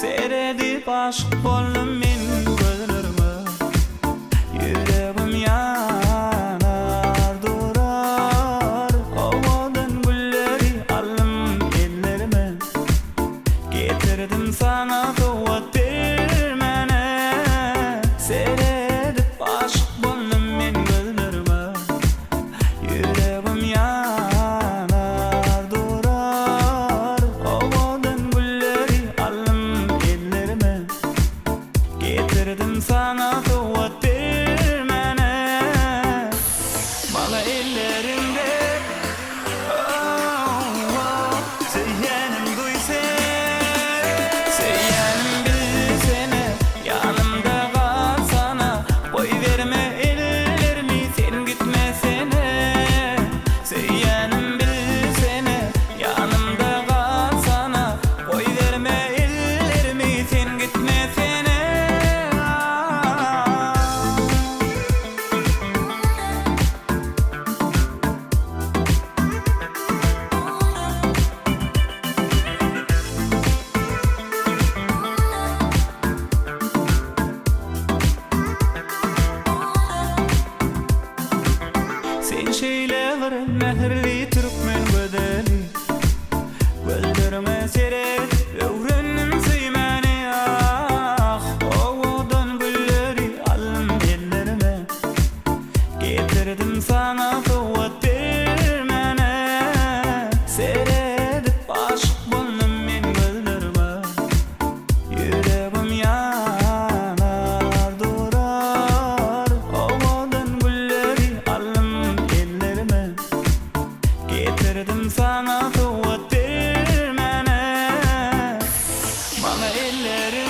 Seyredip aşık boldum men gözlerime. Yüreğim yanar durar. Ovadan gülleri aldım ellerime. Getirdim sana kuvvet vermene. Seyredip aşık boldum men gözlerime. Yüreğim yanar durar. Ovadan gülleri aldım ellerime. Getirdim sana kuvvet vermene. Bana ellerinde Seyyenim duysa, seyyenim bilsene, yanımda kalsana. Boy verme ellerimi, sen gitmesene. Seyyenim bilsene, yanımda kalsana. Boy verme ellerimi, sen gitmesene. Sen şeyler mehirli Türkmen bedeli. Güldürme seret öğrendim seymeni ah. Ovadan gülleri aldım ellerime. Getirdim sana kuvvet vermene. Seyredip aşık boldum men gözlerime. Yüreğim yanar durar. Ovadan gülleri aldım ellerime. Getirdim sana kuvvet vermene. Bana ellerim